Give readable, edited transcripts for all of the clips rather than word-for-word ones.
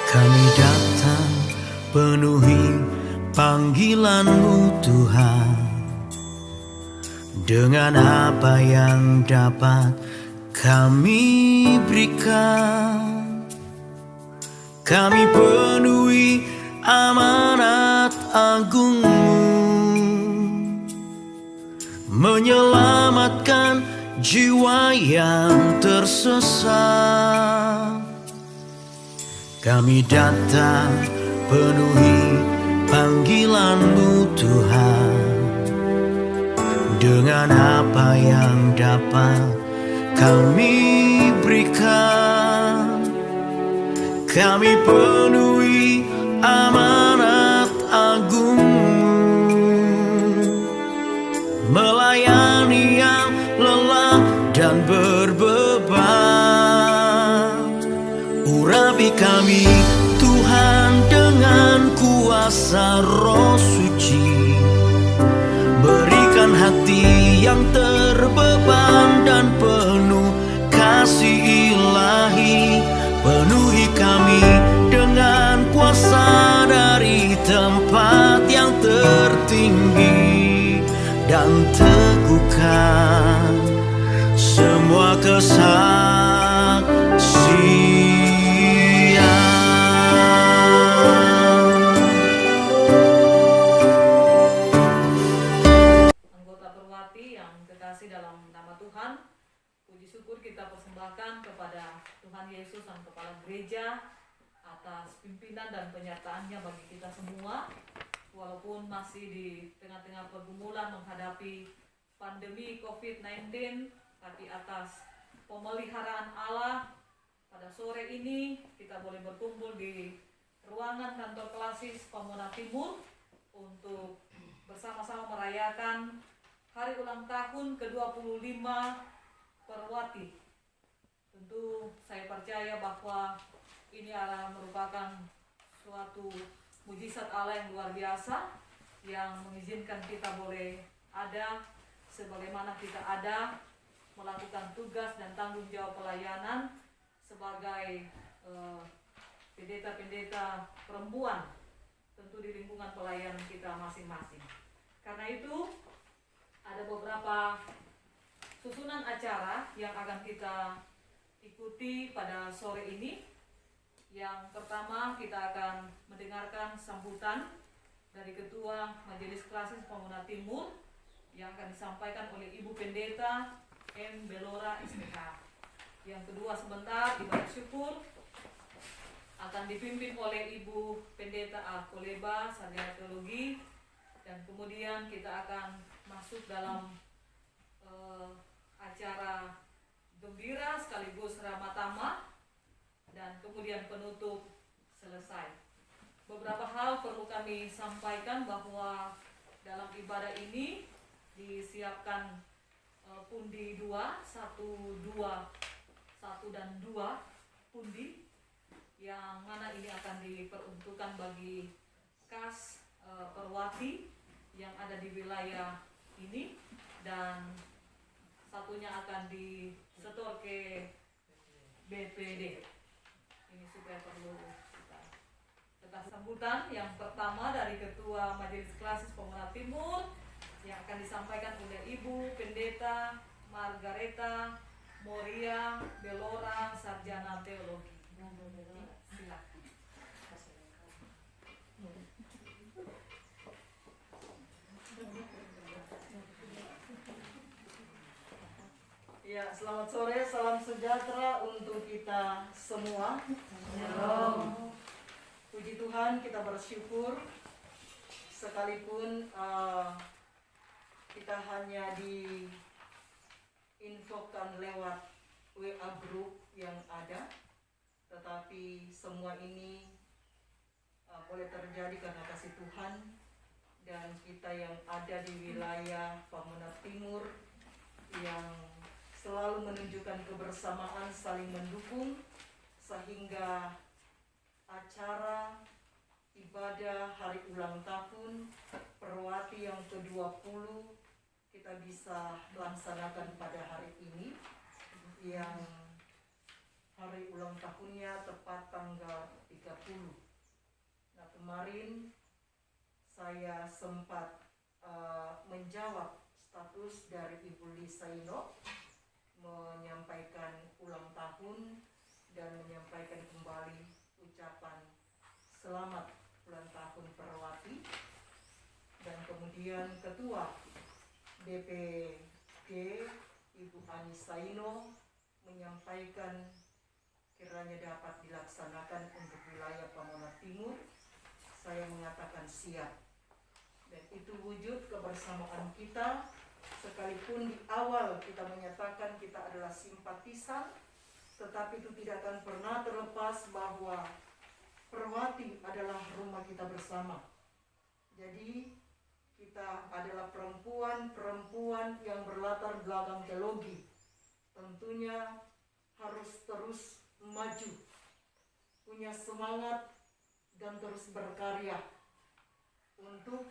Kami datang penuhi panggilan-Mu Tuhan, dengan apa yang dapat kami berikan. Kami penuhi amanat agung-Mu, menyelamatkan jiwa yang tersesat. Kami datang penuhi panggilan-Mu Tuhan, dengan apa yang dapat kami berikan. Kami penuhi amanat agung-Mu, melayani yang lelah dan berbeban. Urapi kami Tuhan dengan kuasa Roh Suci, berikan hati yang terbeban dan penuh kasih ilahi. Penuhi kami dengan kuasa dari tempat yang tertinggi, dan teguhkan semua kesaksian. Anggota Perwati yang kekasih dalam nama Tuhan, puji syukur kita persembahkan kepada Tuhan Yesus dan Kepala Gereja atas pimpinan dan penyertaannya bagi kita semua. Walaupun masih di tengah-tengah pergumulan menghadapi pandemi COVID-19, tapi atas pemeliharaan Allah, pada sore ini kita boleh berkumpul di ruangan kantor Klasis Pamunas Timur untuk bersama-sama merayakan hari ulang tahun ke-25 Perwati. Tentu saya percaya bahwa ini adalah merupakan suatu mujizat Allah yang luar biasa, yang mengizinkan kita boleh ada sebagaimana kita ada, melakukan tugas dan tanggung jawab pelayanan sebagai pendeta-pendeta perempuan, tentu di lingkungan pelayanan kita masing-masing. Karena itu ada beberapa susunan acara yang akan kita ikuti pada sore ini. Yang pertama, kita akan mendengarkan sambutan dari Ketua Majelis Klasis Pamunas Timur yang akan disampaikan oleh Ibu Pendeta M. Belora SPK. Yang kedua, sebentar ibadah syukur akan dipimpin oleh Ibu Pendeta A. Koleba, sarjana teologi, dan kemudian kita akan masuk dalam acara gembira sekaligus ramatama, dan kemudian penutup selesai. Beberapa hal perlu kami sampaikan bahwa dalam ibadah ini disiapkan pundi 2, 1 dan 2 pundi, yang mana ini akan diperuntukkan bagi kas Perwati yang ada di wilayah ini, dan satunya akan disetor ke BPD. Ini supaya perlu kita sambutan. Yang pertama dari Ketua Majelis Klasis Pamunas Timur yang akan disampaikan oleh Ibu Pendeta Margareta Moria Belora, sarjana teologi. Silakan. Ya, selamat sore, salam sejahtera untuk kita semua. Shalom. Puji Tuhan, kita bersyukur sekalipun kita hanya diinfokan lewat WA group yang ada, tetapi semua ini boleh terjadi karena kasih Tuhan, dan kita yang ada di wilayah Pamunas Timur yang selalu menunjukkan kebersamaan, saling mendukung, sehingga acara ibadah hari ulang tahun Perwati yang ke-20 kita bisa laksanakan pada hari ini, yang hari ulang tahunnya tepat tanggal 30. Nah, kemarin saya sempat menjawab status dari Ibu Lisaino, menyampaikan ulang tahun dan menyampaikan kembali ucapan selamat ulang tahun Perwati. Dan kemudian Ketua DPG Ibu Ani Saino menyampaikan kiranya dapat dilaksanakan untuk wilayah Pamonak Timur. Saya mengatakan siap. Dan itu wujud kebersamaan kita, sekalipun di awal kita menyatakan kita adalah simpatisan, tetapi itu tidak akan pernah terlepas bahwa Perwati adalah rumah kita bersama. Jadi kita adalah perempuan-perempuan yang berlatar belakang teologi. Tentunya harus terus maju, punya semangat dan terus berkarya untuk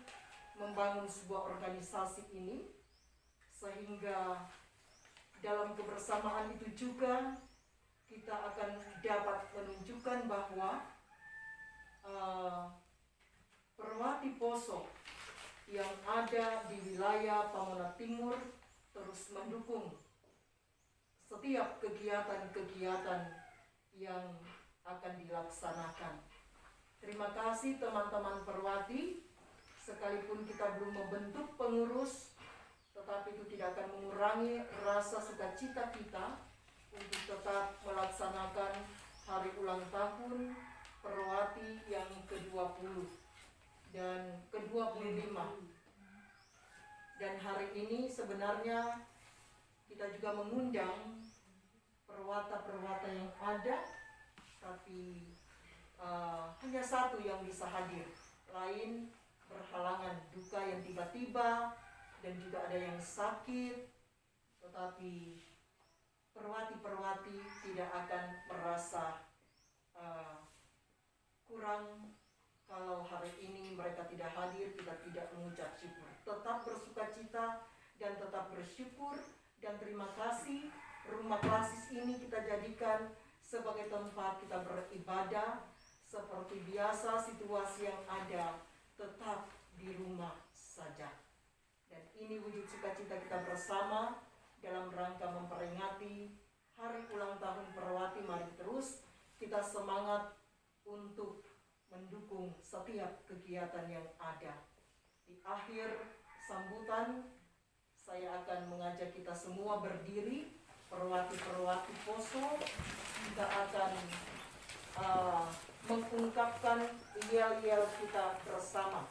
membangun sebuah organisasi ini, sehingga dalam kebersamaan itu juga kita akan dapat menunjukkan bahwa Perwati Poso yang ada di wilayah Pamonak Timur terus mendukung setiap kegiatan-kegiatan yang akan dilaksanakan. Terima kasih teman-teman Perwati. Sekalipun kita belum membentuk pengurus, tetapi itu tidak akan mengurangi rasa sukacita kita untuk tetap melaksanakan hari ulang tahun Perwati yang ke-20 dan ke-25. Dan hari ini sebenarnya kita juga mengundang perwata-perwata yang ada, tapi hanya satu yang bisa hadir. Lain berhalangan, duka yang tiba-tiba, dan juga ada yang sakit. Tetapi perwati-perwati tidak akan merasa kurang kalau hari ini mereka tidak hadir, kita tidak mengucap syukur. Tetap bersukacita dan tetap bersyukur, dan terima kasih. Rumah Klasis ini kita jadikan sebagai tempat kita beribadah. Seperti biasa situasi yang ada, tetap di rumah saja. Dan ini wujud sukacita kita bersama dalam rangka memperingati hari ulang tahun Perwati. Mari terus kita semangat untuk mendukung setiap kegiatan yang ada. Di akhir sambutan, saya akan mengajak kita semua berdiri. Perwati-perwati Poso, kita akan mengungkapkan yel-yel kita bersama.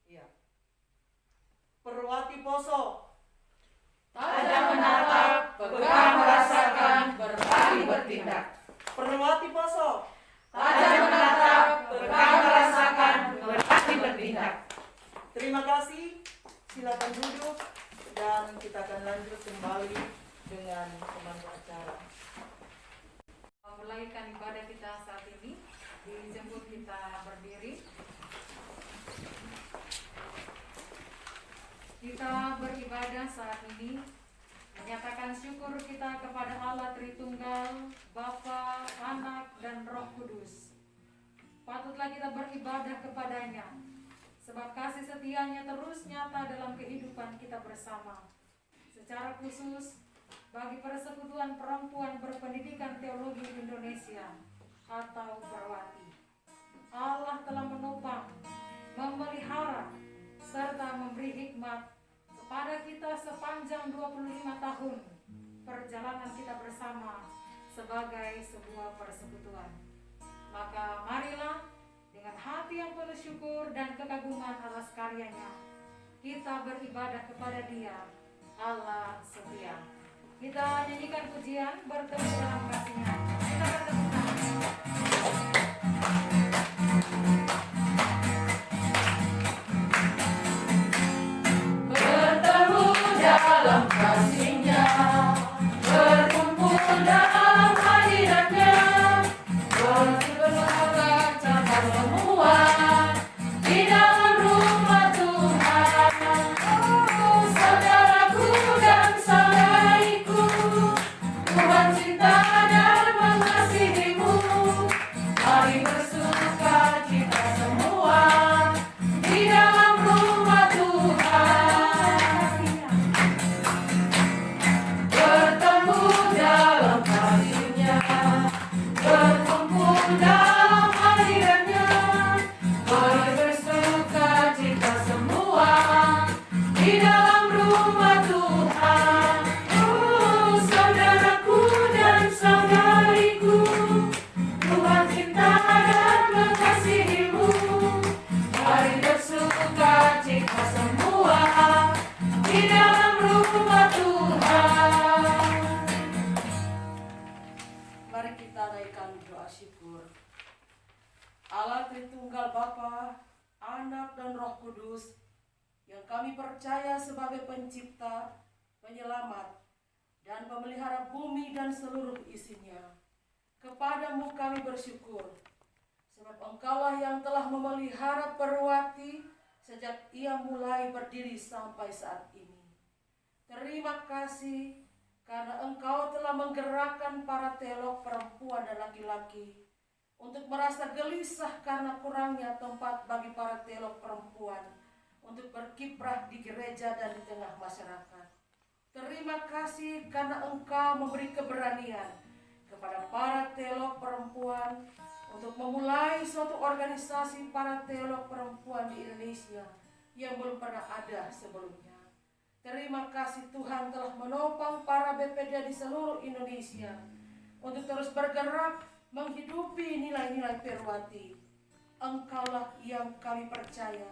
Ya. Perwati Poso, tajam menatap, pegang merasakan, berbagi bertindak. Perwati Poso, Tajam menatap, pegang merasakan, berbagi bertindak. terima kasih. Silakan duduk dan kita akan lanjut kembali dengan pemandu acara. Memulaikan ibadah kita saat ini, dijemput kita berdiri. Kita beribadah saat ini, menyatakan syukur kita kepada Allah Tritunggal, Bapa, Anak, dan Roh Kudus. Patutlah kita beribadah kepadanya, sebab kasih setianya terus nyata dalam kehidupan kita bersama. Secara khusus, bagi Persekutuan Perempuan Berpendidikan Teologi Indonesia atau Perwati, Allah telah menopang, memelihara, serta memberi hikmat kepada kita sepanjang 25 tahun perjalanan kita bersama sebagai sebuah persekutuan. Maka marilah dengan hati yang penuh syukur dan kekaguman atas karyanya, kita beribadah kepada Dia, Allah setia. Kita nyanyikan pujian bertemu dalam kasih-Nya. Kita bertemu dalam kasih-Nya, berkumpul dalam hadirat-Nya, bersemangat campur semua di dalam rumah Bapa, Anak, dan Roh Kudus, yang kami percaya sebagai pencipta, penyelamat, dan pemelihara bumi dan seluruh isinya. Kepadamu kami bersyukur, sebab Engkaulah yang telah memelihara Perwati sejak ia mulai berdiri sampai saat ini. Terima kasih karena Engkau telah menggerakkan para teolog perempuan dan laki-laki untuk merasa gelisah karena kurangnya tempat bagi para teolog perempuan untuk berkiprah di gereja dan di tengah masyarakat. Terima kasih karena Engkau memberi keberanian kepada para teolog perempuan untuk memulai suatu organisasi para teolog perempuan di Indonesia yang belum pernah ada sebelumnya. Terima kasih Tuhan telah menopang para BPD di seluruh Indonesia untuk terus bergerak menghidupi nilai-nilai Perwati. Engkaulah yang kami percaya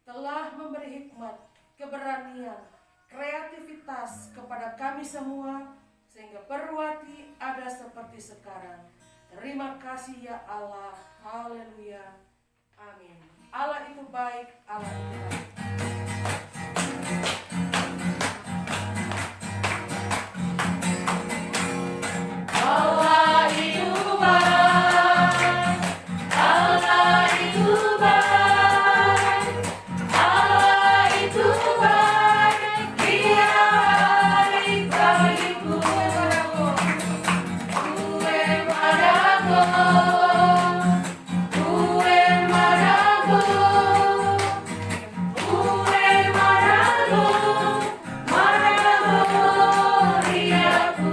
telah memberi hikmat, keberanian, kreativitas kepada kami semua sehingga Perwati ada seperti sekarang. Terima kasih ya Allah. Haleluya. Amin. Allah itu baik, Allah itu baik. Allah itu baik, Allah itu baik, Allah itu baik, Dia baik bagiku. Kue padaku, kue padaku, kue padaku, riaku.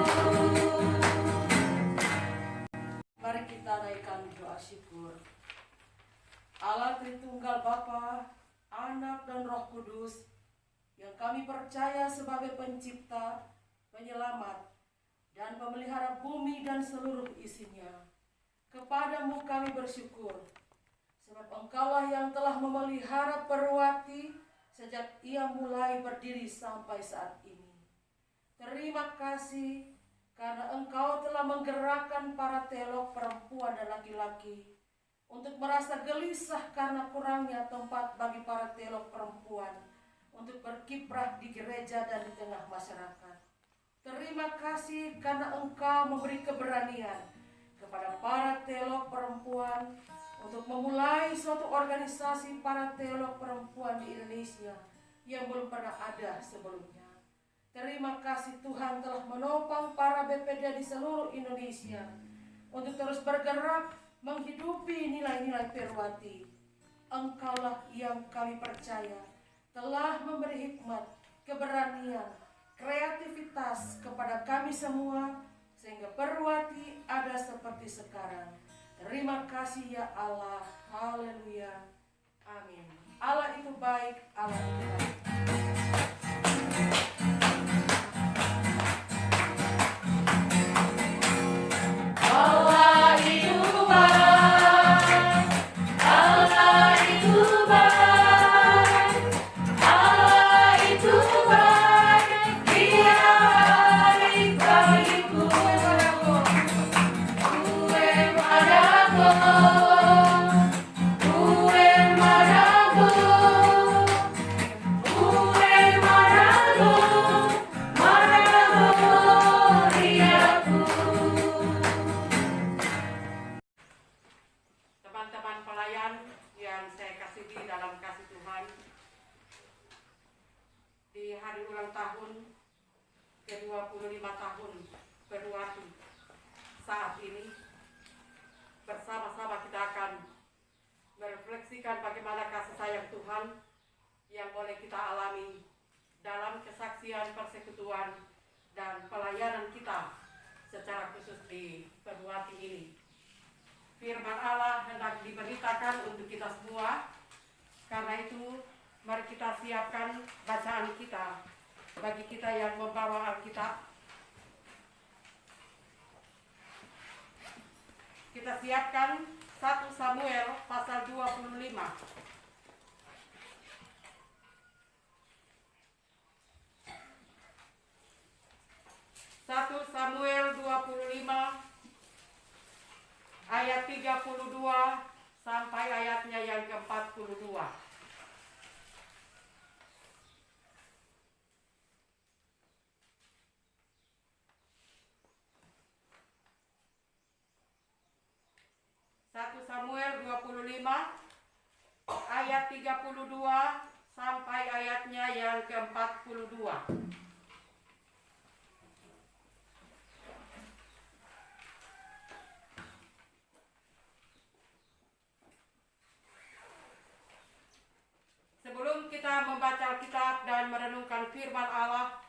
Mari kita naikkan doa syukur. Allah Tritunggal Bapa, Anak, dan Roh Kudus, yang kami percaya sebagai pencipta, penyelamat, dan pemelihara bumi dan seluruh isinya. Kepadamu kami bersyukur, sebab Engkaulah yang telah memelihara Perwati sejak ia mulai berdiri sampai saat ini. Terima kasih karena Engkau telah menggerakkan para teolog perempuan dan laki-laki untuk merasa gelisah karena kurangnya tempat bagi para teolog perempuan untuk berkiprah di gereja dan di tengah masyarakat. Terima kasih karena Engkau memberi keberanian kepada para teolog perempuan untuk memulai suatu organisasi para teolog perempuan di Indonesia yang belum pernah ada sebelumnya. Terima kasih Tuhan telah menopang para BPD di seluruh Indonesia untuk terus bergerak menghidupi nilai-nilai Perwati. Engkaulah yang kami percaya telah memberi hikmat, keberanian, kreativitas kepada kami semua sehingga Perwati ada seperti sekarang. Terima kasih ya Allah. Haleluya. Amin. Allah itu baik, Allah itu baik. Allah itu baik, Allah itu baik, Allah itu baik, Dia baik bagiku. Kue padaku, kue padaku, kue padaku, riaku. Teman-teman pelayan yang saya kasihi dalam kasih Tuhan, di hari ulang tahun ke-25 tahun Perwati saat ini, bersama-sama kita akan merefleksikan bagaimana kasih sayang Tuhan yang boleh kita alami dalam kesaksian persekutuan dan pelayanan kita secara khusus di Perwati ini. Firman Allah hendak diberitakan untuk kita semua. Karena itu, mari kita siapkan bacaan kita bagi kita yang membawa Alkitab. Kita siapkan 1 Samuel pasal 25. 1 Samuel 25 ayat 32 sampai ayatnya yang ke-40. 22. Samuel 25 ayat 32 sampai ayatnya yang ke-42. Sebelum kita membaca Alkitab dan merenungkan firman Allah,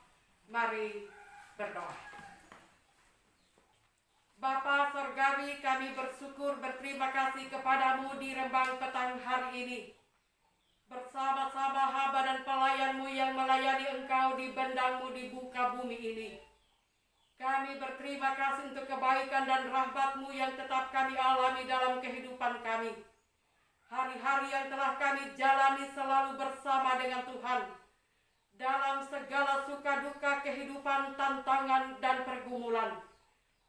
mari berdoa. Bapa Sorgawi, kami bersyukur berterima kasih kepadamu di rembang petang hari ini. Bersama-sama hamba dan pelayanmu yang melayani engkau di bendangmu di muka bumi ini. Kami berterima kasih untuk kebaikan dan rahmat-Mu yang tetap kami alami dalam kehidupan kami. Hari-hari yang telah kami jalani selalu bersama dengan Tuhan. Dalam segala suka duka kehidupan, tantangan dan pergumulan.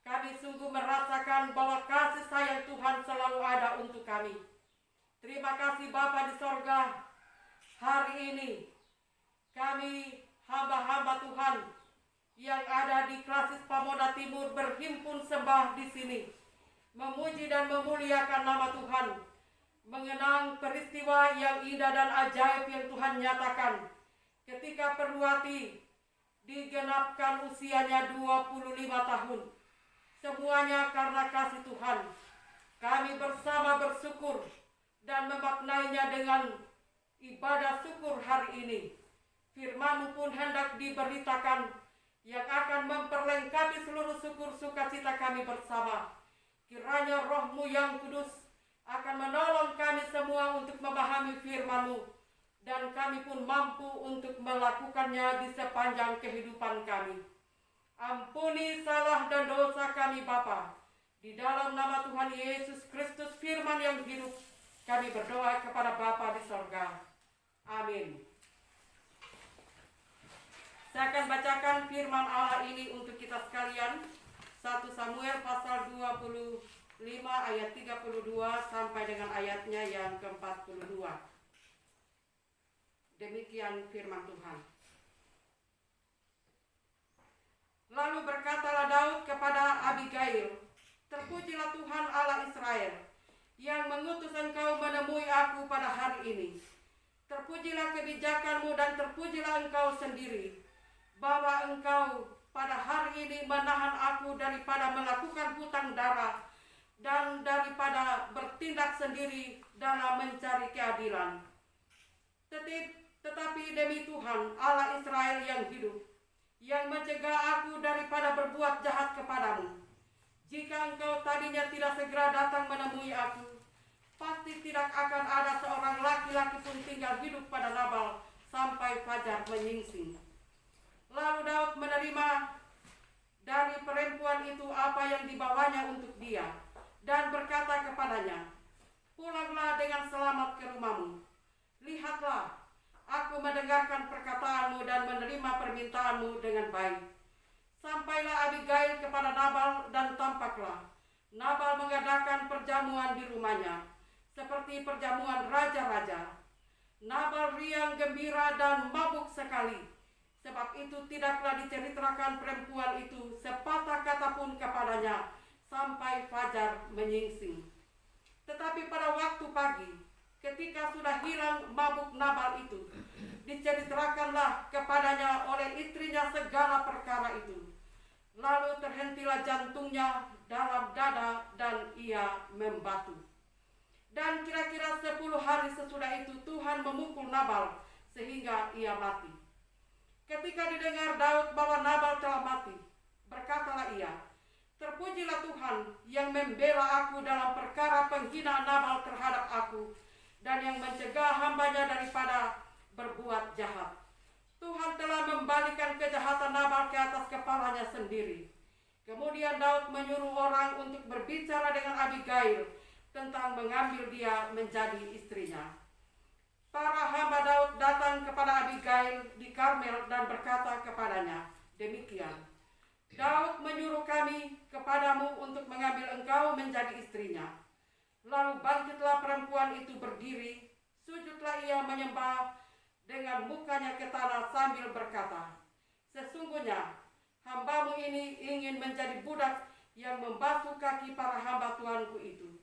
Kami sungguh merasakan bahwa kasih sayang Tuhan selalu ada untuk kami. Terima kasih Bapa di sorga. Hari ini kami hamba-hamba Tuhan yang ada di Klasis Pamoda Timur berhimpun sembah di sini. Memuji dan memuliakan nama Tuhan. Mengenang peristiwa yang indah dan ajaib yang Tuhan nyatakan. Ketika Perwati digenapkan usianya 25 tahun. Semuanya karena kasih Tuhan. Kami bersama bersyukur dan memaknainya dengan ibadah syukur hari ini. Firman-Mu pun hendak diberitakan yang akan memperlengkapi seluruh syukur sukacita kami bersama. Kiranya Roh-Mu yang kudus akan menolong kami semua untuk memahami firman-Mu. Dan kami pun mampu untuk melakukannya di sepanjang kehidupan kami. Ampuni salah dan dosa kami Bapa. Di dalam nama Tuhan Yesus Kristus firman yang hidup, kami berdoa kepada Bapa di sorga. Amin. Saya akan bacakan firman Allah ini untuk kita sekalian. 1 Samuel pasal 25 ayat 32 sampai dengan ayatnya yang ke-42. Demikian firman Tuhan. Lalu berkatalah Daud kepada Abigail, terpujilah Tuhan Allah Israel, yang mengutus engkau menemui aku pada hari ini. Terpujilah kebijakanmu dan terpujilah engkau sendiri, bahwa engkau pada hari ini menahan aku daripada melakukan hutang darah, dan daripada bertindak sendiri dalam mencari keadilan. Tetapi demi Tuhan Allah Israel yang hidup, yang mencegah aku daripada berbuat jahat kepadamu. Jika engkau tadinya tidak segera datang menemui aku, pasti tidak akan ada seorang laki-laki pun tinggal hidup pada Nabal sampai fajar menyingsing. Lalu Daud menerima dari perempuan itu apa yang dibawanya untuk dia, dan berkata kepadanya, pulanglah dengan selamat ke rumahmu. Lihatlah, aku mendengarkan perkataanmu dan menerima permintaanmu dengan baik. Sampailah Abigail kepada Nabal dan tampaklah Nabal mengadakan perjamuan di rumahnya, seperti perjamuan raja-raja. Nabal riang gembira dan mabuk sekali. Sebab itu tidaklah diceritakan perempuan itu sepatah kata pun kepadanya sampai fajar menyingsing. Tetapi pada waktu pagi, ketika sudah hilang mabuk Nabal itu, diceritakanlah kepadanya oleh istrinya segala perkara itu. Lalu terhentilah jantungnya dalam dada dan ia membatu. Dan kira-kira 10 hari sesudah itu Tuhan memukul Nabal sehingga ia mati. Ketika didengar Daud bahwa Nabal telah mati, berkatalah ia, terpujilah Tuhan yang membela aku dalam perkara penghinaan Nabal terhadap aku, dan yang mencegah hambanya daripada berbuat jahat. Tuhan telah membalikan kejahatan Nabal ke atas kepalanya sendiri. Kemudian Daud menyuruh orang untuk berbicara dengan Abigail tentang mengambil dia menjadi istrinya. Para hamba Daud datang kepada Abigail di Karmel dan berkata kepadanya, demikian, Daud menyuruh kami kepadamu untuk mengambil engkau menjadi istrinya. Lalu bangkitlah perempuan itu berdiri, Sujudlah ia menyembah dengan mukanya ke tanah sambil berkata, "Sesungguhnya hambamu ini ingin menjadi budak yang membasuh kaki para hamba Tuanku itu."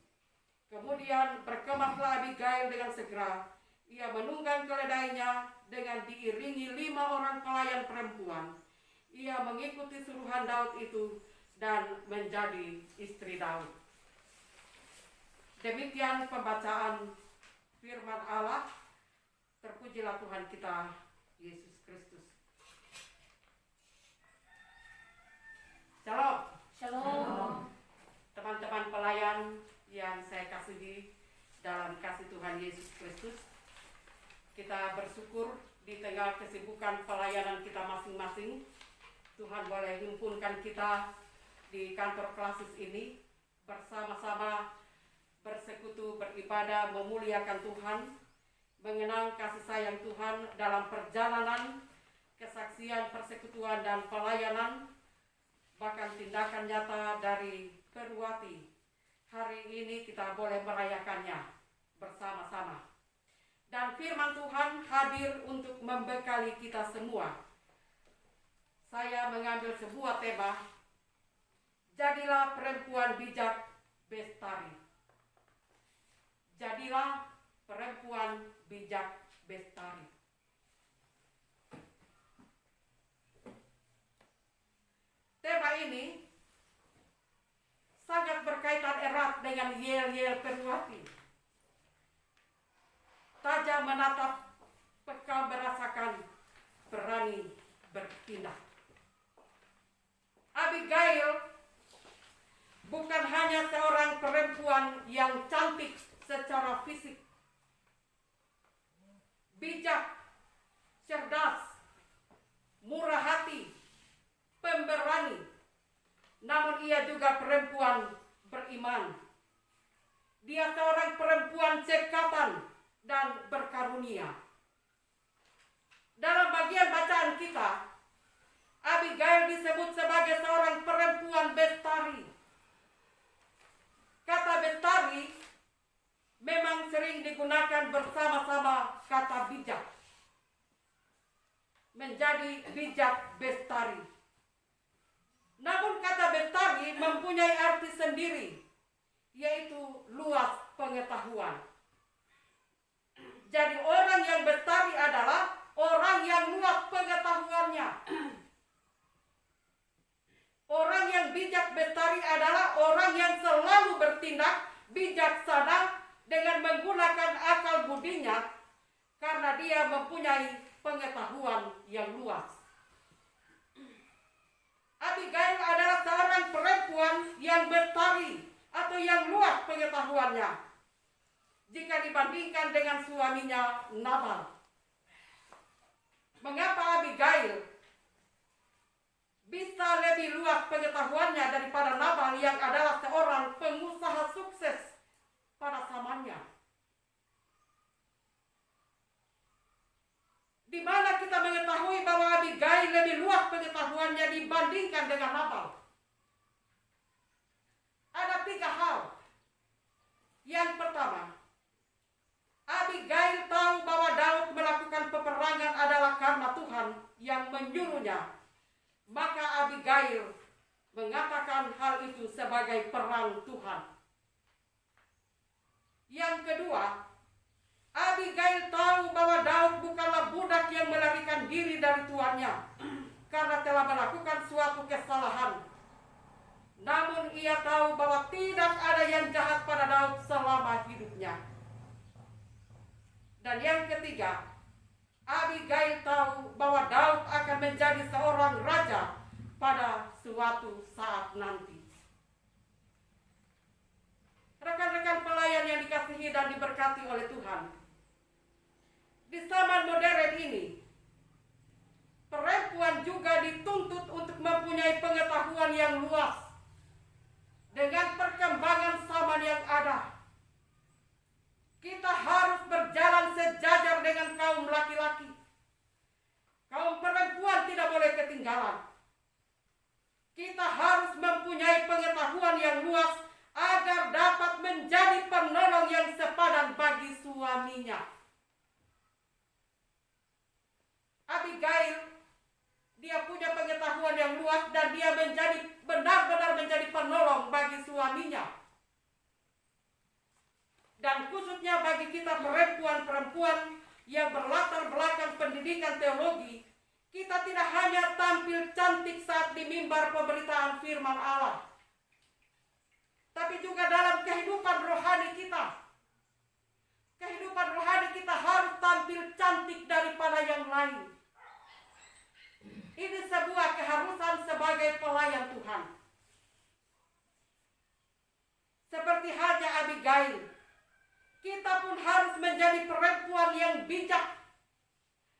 Kemudian berkemaslah Abigail dengan segera. Ia menunggang keledainya dengan diiringi 5 orang pelayan perempuan. Ia mengikuti suruhan Daud itu dan menjadi istri Daud. Demikian pembacaan firman Allah. Terpujilah Tuhan kita, Yesus Kristus. Shalom. Shalom. Teman-teman pelayan yang saya kasihi dalam kasih Tuhan Yesus Kristus, kita bersyukur di tengah kesibukan pelayanan kita masing-masing, Tuhan boleh himpunkan kita di kantor Klasis ini bersama-sama bersekutu, beribadah, memuliakan Tuhan, mengenang kasih sayang Tuhan dalam perjalanan kesaksian, persekutuan, dan pelayanan, bahkan tindakan nyata dari Perwati. Hari ini kita boleh merayakannya bersama-sama. Dan firman Tuhan hadir untuk membekali kita semua. Saya mengambil sebuah tema, jadilah perempuan bijak bestari. Jadilah perempuan bijak bestari. Tema ini sangat berkaitan erat dengan yel-yel Perwati. Tajam menatap, peka merasakan, berani bertindak. Abigail bukan hanya seorang perempuan yang cantik secara fisik, bijak, cerdas, murah hati, pemberani, namun ia juga perempuan beriman. Dia seorang perempuan cekatan dan berkarunia. Dalam bagian bacaan kita, Abigail disebut sebagai seorang perempuan bestari. Kata bestari memang sering digunakan bersama-sama kata bijak. Menjadi bijak bestari. Namun kata bestari mempunyai arti sendiri, yaitu luas pengetahuan. Jadi orang yang bestari adalah orang yang luas pengetahuannya. Orang yang bijak bestari adalah orang yang selalu bertindak bijaksana dengan menggunakan akal budinya karena dia mempunyai pengetahuan yang luas. Abigail adalah seorang perempuan yang bestari atau yang luas pengetahuannya jika dibandingkan dengan suaminya Nabal. Mengapa Abigail bisa lebih luas pengetahuannya daripada Nabal yang adalah seorang pengusaha sukses pada zamannya? Di mana kita mengetahui bahwa Abigail lebih luas pengetahuannya dibandingkan dengan Nabal? Ada 3 hal. Yang pertama, Abigail tahu bahwa Daud melakukan peperangan adalah karena Tuhan yang menyuruhnya. Maka Abigail mengatakan hal itu sebagai perang Tuhan. Yang kedua, Abigail tahu bahwa Daud bukanlah budak yang melarikan diri dari tuannya karena telah melakukan suatu kesalahan. Namun ia tahu bahwa tidak ada yang jahat pada Daud selama hidupnya. Dan yang ketiga, Abigail tahu bahwa Daud akan menjadi seorang raja pada suatu saat nanti. Rekan-rekan pelayan yang dikasihi dan diberkati oleh Tuhan, di zaman modern ini, perempuan juga dituntut untuk mempunyai pengetahuan yang luas dengan perkembangan zaman yang ada. Kita harus berjalan sejajar dengan kaum laki-laki. Kaum perempuan tidak boleh ketinggalan. Kita harus mempunyai pengetahuan yang luas agar dapat menjadi penolong yang sepadan bagi suaminya. Abigail, dia punya pengetahuan yang luas dan dia benar-benar menjadi penolong bagi suaminya. Dan khususnya bagi kita perempuan-perempuan yang berlatar belakang pendidikan teologi, kita tidak hanya tampil cantik saat di mimbar pemberitaan firman Allah, tapi juga dalam kehidupan rohani kita. Kehidupan rohani kita harus tampil cantik daripada yang lain. Ini sebuah keharusan sebagai pelayan Tuhan. Seperti halnya Abigail, kita pun harus menjadi perempuan yang bijak,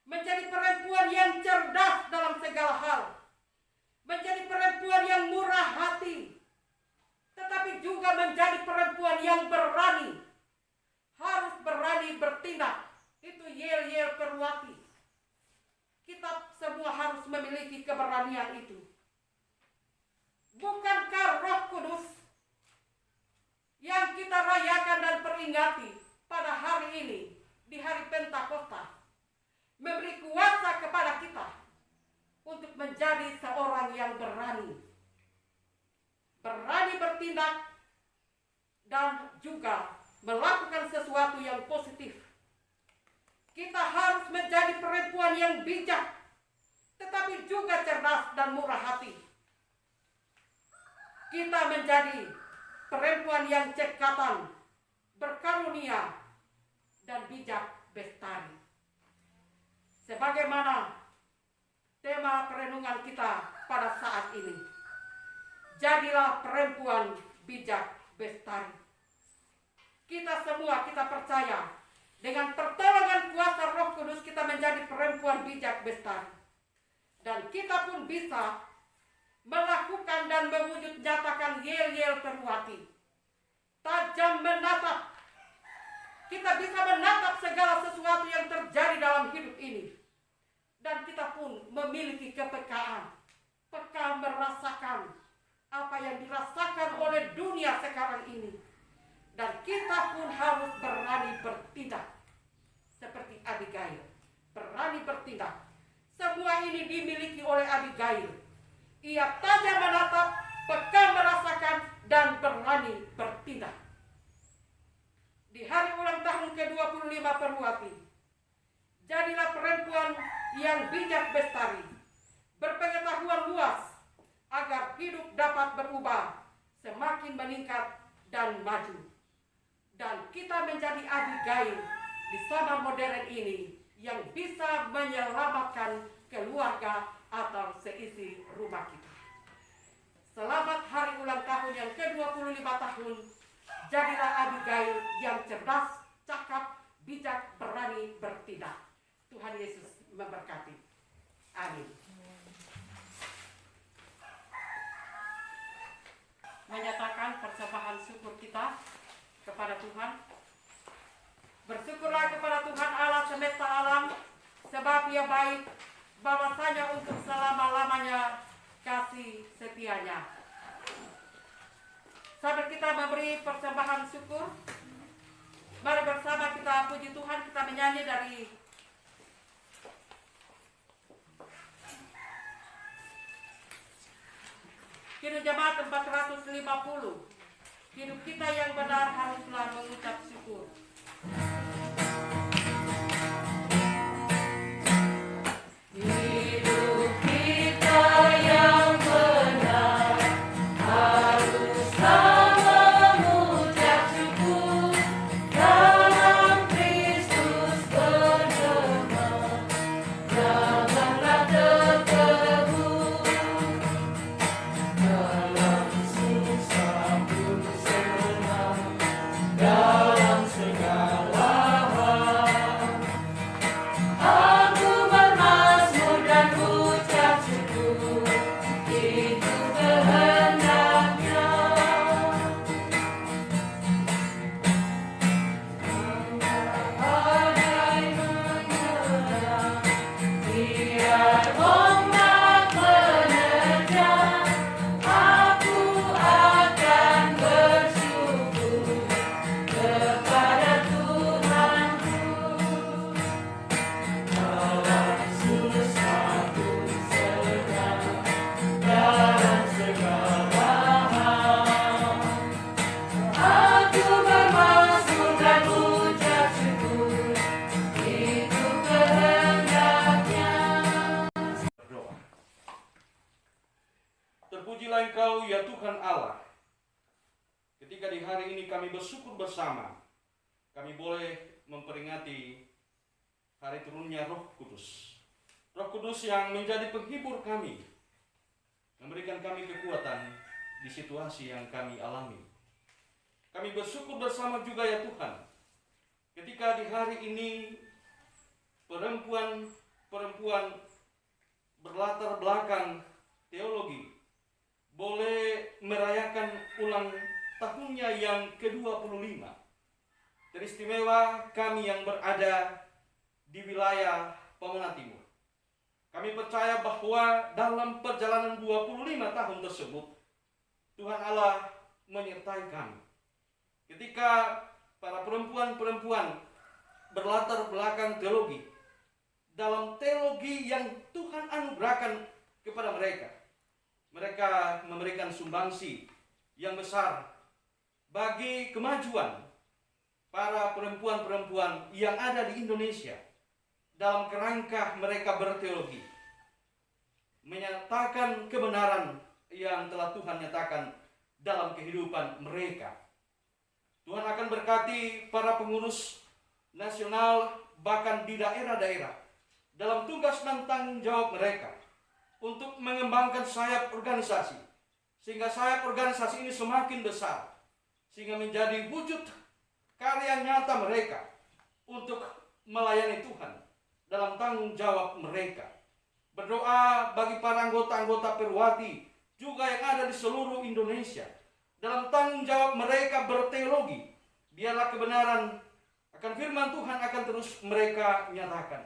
menjadi perempuan yang cerdas dalam segala hal, menjadi perempuan yang murah hati, tetapi juga menjadi perempuan yang berani, harus berani bertindak. Itu Yel Perwati. Kita semua harus memiliki keberanian itu. Bukankah Roh Kudus yang kita rayakan dan peringati pada hari ini, di hari Pentakosta, memberi kuasa kepada kita untuk menjadi seorang yang berani bertindak dan juga melakukan sesuatu yang positif. Kita harus menjadi perempuan yang bijak, tetapi juga cerdas dan murah hati. Kita menjadi perempuan yang cekatan, berkarunia, dan bijak bestari. Sebagaimana tema perenungan kita pada saat ini, jadilah perempuan bijak bestari. Kita semua, kita percaya dengan pertolongan kuasa Roh Kudus kita menjadi perempuan bijak bestari. Dan kita pun bisa melakukan dan mewujud nyatakan Yel Perwati. Tajam menatap. Kita bisa menatap segala sesuatu yang terjadi dalam hidup ini. Dan kita pun memiliki kepekaan. Peka merasakan apa yang dirasakan oleh dunia sekarang ini. Dan kita pun harus berani bertindak. Seperti Abigail. Berani bertindak. Semua ini dimiliki oleh Abigail. Ia tajam menatap, peka merasakan, dan berani bertindak. Di hari ulang tahun ke-25 Perwati, jadilah perempuan yang bijak bestari, berpengetahuan luas, agar hidup dapat berubah, semakin meningkat dan maju. Dan kita menjadi Abigail di zaman modern ini yang bisa menyelamatkan keluarga atau seisi rumah kita. Selamat hari ulang tahun yang ke-25 tahun. Jadilah Abigail yang cerdas, cakap, bijak, berani bertindak. Tuhan Yesus memberkati. Amin. Menyatakan persembahan syukur kita kepada Tuhan. Bersyukurlah kepada Tuhan Allah semesta alam, sebab Ia baik, bahwasanya untuk selama-lamanya kasih setianya. Sambil kita memberi persembahan syukur, mari bersama kita puji Tuhan, kita menyanyi dari Kidung Jemaat 450. Hidup kita yang benar haruslah mengucap syukur. Hidup kita yang benar haruslah mengucap syukur, dalam Kristus bergema, janganlah terkebur, dalam susah pun senang, dalam segala Terpujilah Engkau ya Tuhan Allah. Ketika di hari ini kami bersyukur bersama, kami boleh memperingati hari turunnya Roh Kudus. Roh Kudus yang menjadi penghibur kami, memberikan kami kekuatan di situasi yang kami alami. Kami bersyukur bersama juga ya Tuhan, ketika di hari ini perempuan berlatar belakang teologi boleh merayakan ulang tahunnya yang ke-25. Teristimewa kami yang berada di wilayah Pemenang Timur. Kami percaya bahwa dalam perjalanan 25 tahun tersebut, Tuhan Allah menyertai kami. Ketika para perempuan-perempuan berlatar belakang teologi, dalam teologi yang Tuhan anugerahkan kepada mereka, mereka memberikan sumbangsi yang besar bagi kemajuan para perempuan-perempuan yang ada di Indonesia dalam kerangka mereka berteologi, menyatakan kebenaran yang telah Tuhan nyatakan dalam kehidupan mereka. Tuhan akan berkati para pengurus nasional bahkan di daerah-daerah dalam tugas dan tanggung jawab mereka untuk mengembangkan sayap organisasi, sehingga sayap organisasi ini semakin besar, sehingga menjadi wujud karya nyata mereka untuk melayani Tuhan dalam tanggung jawab mereka. Berdoa bagi para anggota-anggota Perwati juga yang ada di seluruh Indonesia dalam tanggung jawab mereka berteologi. Biarlah kebenaran akan firman Tuhan akan terus mereka nyatakan.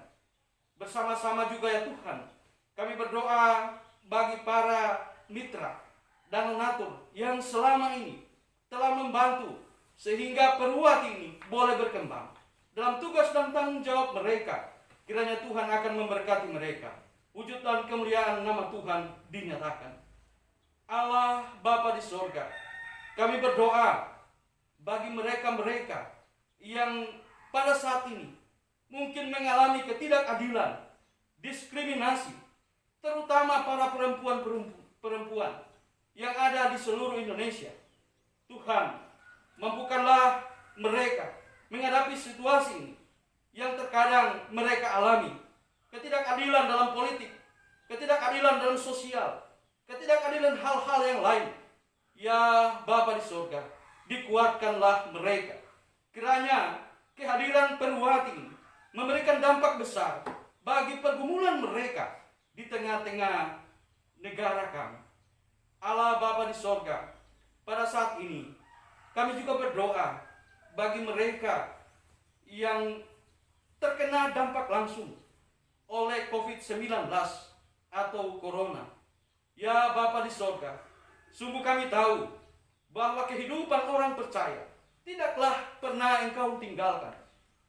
Bersama-sama juga ya Tuhan, kami berdoa bagi para mitra dan donatur yang selama ini telah membantu sehingga Perwati ini boleh berkembang dalam tugas dan tanggung jawab mereka. Kiranya Tuhan akan memberkati mereka. Wujud dan kemuliaan nama Tuhan dinyatakan. Allah Bapa di sorga, kami berdoa bagi mereka-mereka yang pada saat ini mungkin mengalami ketidakadilan, diskriminasi, terutama para perempuan yang ada di seluruh Indonesia. Tuhan, mampukanlah mereka menghadapi situasi ini yang terkadang mereka alami. Ketidakadilan dalam politik, ketidakadilan dalam sosial, ketidakadilan hal-hal yang lain. Ya Bapa di surga, dikuatkanlah mereka. Kiranya kehadiran Perwati ini memberikan dampak besar bagi pergumulan mereka di tengah-tengah negara kami. Allah Bapa di sorga, pada saat ini kami juga berdoa bagi mereka yang terkena dampak langsung oleh COVID-19 atau Corona. Ya Bapa di sorga, sungguh kami tahu bahwa kehidupan orang percaya tidaklah pernah Engkau tinggalkan.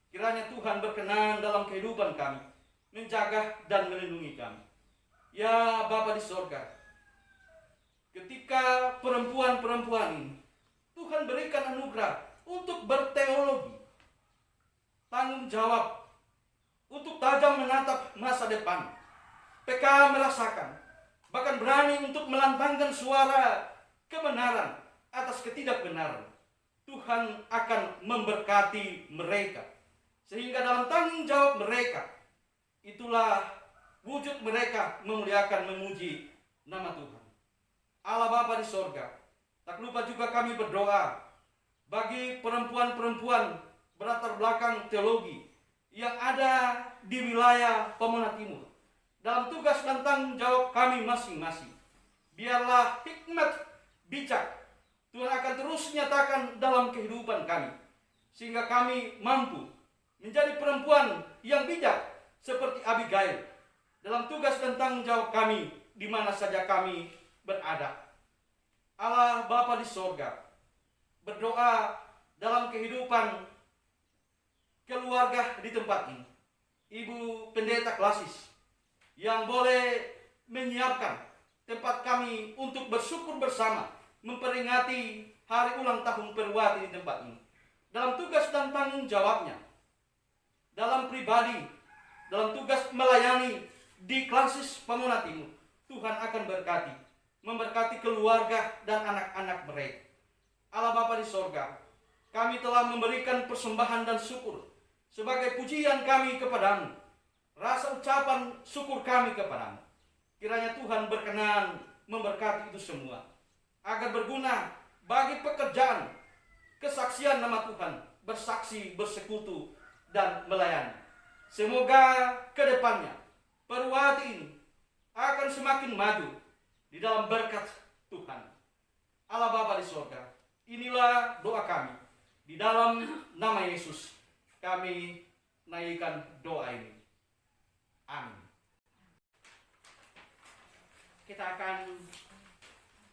Kiranya Tuhan berkenan dalam kehidupan kami, menjaga dan melindungi kami. Ya Bapa di sorga, ketika perempuan-perempuan ini Tuhan berikan anugerah untuk berteologi, tanggung jawab untuk tajam menatap masa depan. PK merasakan, bahkan berani untuk melantangkan suara kebenaran atas ketidakbenaran. Tuhan akan memberkati mereka, sehingga dalam tanggung jawab mereka, itulah wujud mereka memuliakan, memuji nama Tuhan. Allah Bapa di sorga, tak lupa juga kami berdoa bagi perempuan-perempuan berlatar belakang teologi yang ada di wilayah Pemenang Timur dalam tugas dan tanggung jawab kami masing-masing. Biarlah hikmat bijak Tuhan akan terus nyatakan dalam kehidupan kami, sehingga kami mampu menjadi perempuan yang bijak seperti Abigail dalam tugas dan tanggung jawab kami di mana saja kami berada. Allah Bapa di sorga, berdoa dalam kehidupan keluarga di tempat ini, Ibu Pendeta Klasis yang boleh menyiapkan tempat kami untuk bersyukur bersama memperingati hari ulang tahun Perwati di tempat ini. Dalam tugas dan tanggung jawabnya, dalam pribadi, dalam tugas melayani di Klasis Pemenang Timur, Tuhan akan berkati. memberkati keluarga dan anak-anak mereka. Allah Bapa di sorga, kami telah memberikan persembahan dan syukur sebagai pujian kami kepadamu, rasa ucapan syukur kami kepadamu. Kiranya Tuhan berkenan memberkati itu semua, agar berguna bagi pekerjaan kesaksian nama Tuhan, bersaksi, bersekutu, dan melayani. Semoga ke depannya Perwati ini akan semakin maju di dalam berkat Tuhan. Allah Bapa di sorga, inilah doa kami. Di dalam nama Yesus kami naikkan doa ini. Amin. Kita akan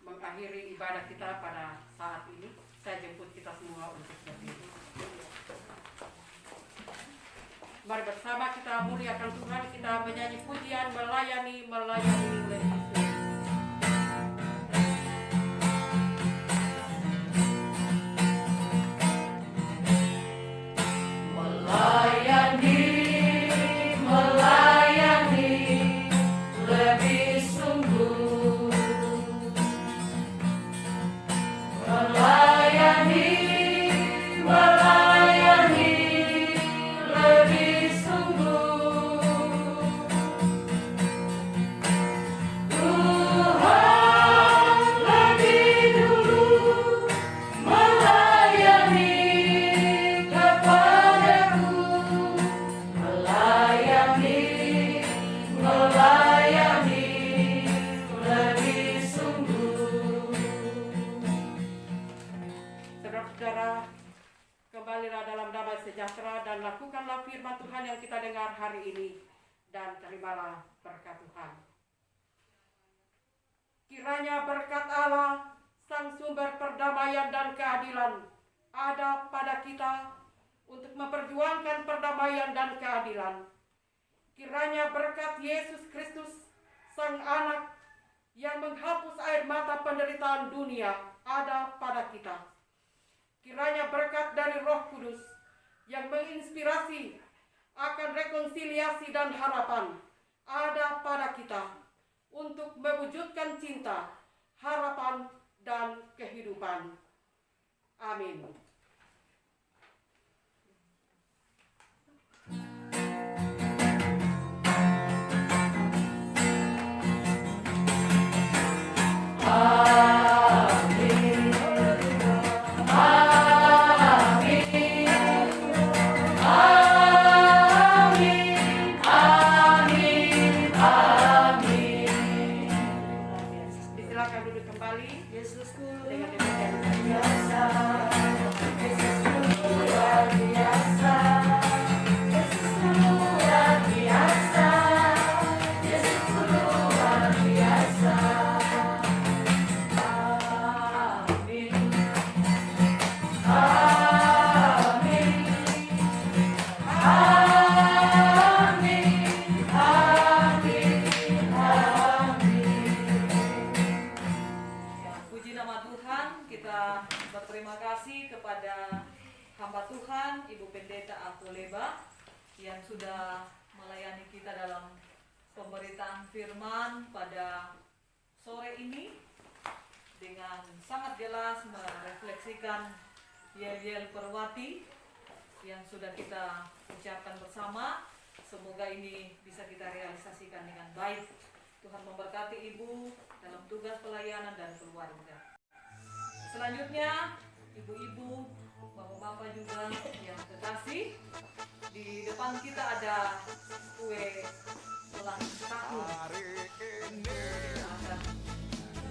mengakhiri ibadah kita pada saat ini. Saya jemput kita semua untuk berdiri. Mari bersama kita muliakan Tuhan, kita menyanyi pujian melayani lebih sungguh. Saudara-saudara, kembalilah dalam damai sejahtera dan lakukanlah firman Tuhan yang kita dengar hari ini, dan terimalah berkat Tuhan. Kiranya berkat Allah, Sang Sumber perdamaian dan keadilan, ada pada kita untuk memperjuangkan perdamaian dan keadilan. Kiranya berkat Yesus Kristus, Sang Anak yang menghapus air mata penderitaan dunia, ada pada kita. Kiranya berkat dari Roh Kudus yang menginspirasi akan rekonsiliasi dan harapan, ada pada kita untuk mewujudkan cinta, harapan, dan kehidupan. Amin. Silakan duduk kembali. Yesusku dengan demikian biasa. Yesusku luar biasa. Yesusku luar biasa. Yesusku luar biasa. Amin. Amin. Puji nama Tuhan, kita berterima kasih kepada hamba Tuhan Ibu Pendeta Akoleba yang sudah melayani kita dalam pemberitaan firman pada sore ini dengan sangat jelas merefleksikan yel-yel Perwati yang sudah kita ucapkan bersama. Semoga ini bisa kita realisasikan dengan baik. Tuhan memberkati Ibu dalam tugas pelayanan dan keluarga. Selanjutnya, ibu-ibu, bapak-bapak juga yang kekasih, di depan kita ada kue ulang tahun. Kita akan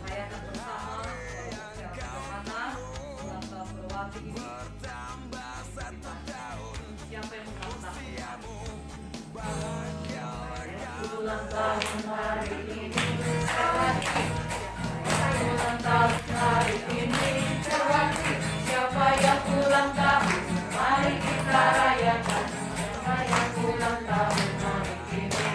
rayakan bersama secara sederhana ulang tahun Perwati ini. Siapa yang ulang tahun? Ulang tahun hari ini, ulang tahun hari ini, siapa yang ulang tahun, mari kita rayakan. Siapa yang ulang tahun hari ini,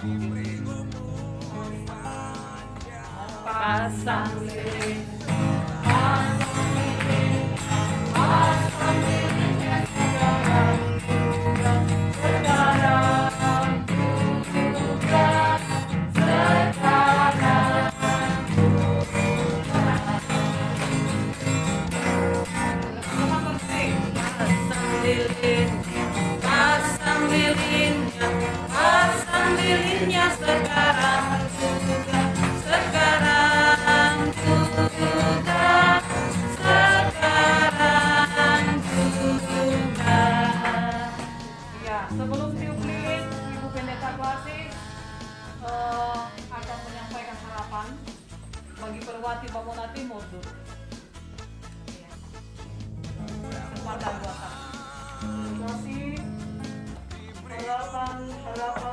Pasang lilin, Pasang lilinnya, pasang lilinnya sekarang juga, sekarang juga, sekarang juga. Ya, sebelum tiup lilin, Ibu Pendeta Klasik akan menyampaikan harapan bagi Perwati Bamona Timur dulu. Ya. Kesempatan buat aku. Terima kasih. Harapan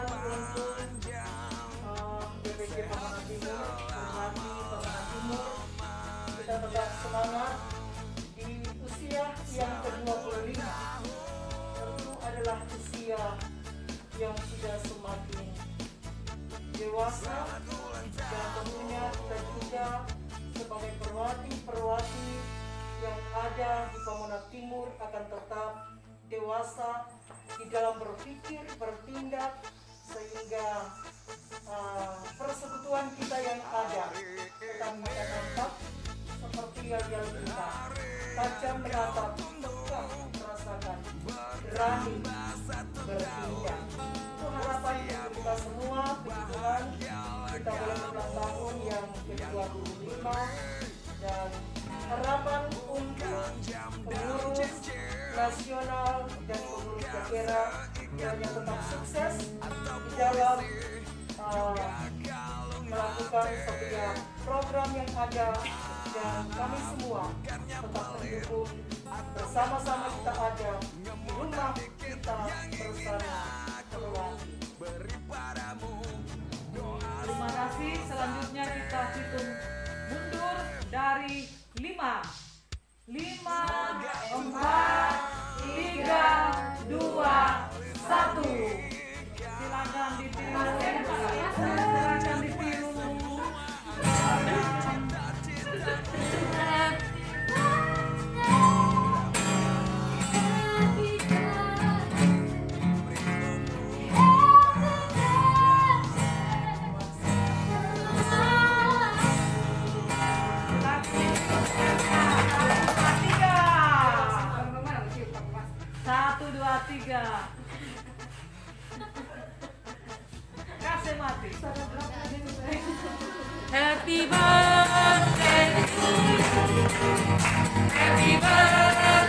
untuk BPJ Bamona Timur, Perwati Bamona Timur. Kita tetap semangat di usia yang ke-25. Tentu adalah usia yang sudah semakin dewasa, dan tentunya kita juga sebagai perwati-perwati yang ada di Bamona Timur akan tetap dewasa di dalam berpikir, bertindak, sehingga persekutuan kita yang ada tetap kita nampak seperti yang kita tajam menatap, tegak merasakan, berani bertindak. Itu harapan untuk kita semua. Puji Tuhan, kita boleh ulang tahun yang ke-25, dan harapan untuk pengurus nasional dan pengurus daerah kiranya tetap sukses di dalam melakukan setiap program yang ada, dan kami semua tetap mendukung. Bersama-sama kita ada di rumah kita bersama Perwati. Terima kasih. Selanjutnya kita hitung mundur dari 5, 4, 3, 2, 1. Silakan ditiru. Silakan ditiru. Satu, dua, tiga. Kasih mati. Happy birthday to you. Happy birthday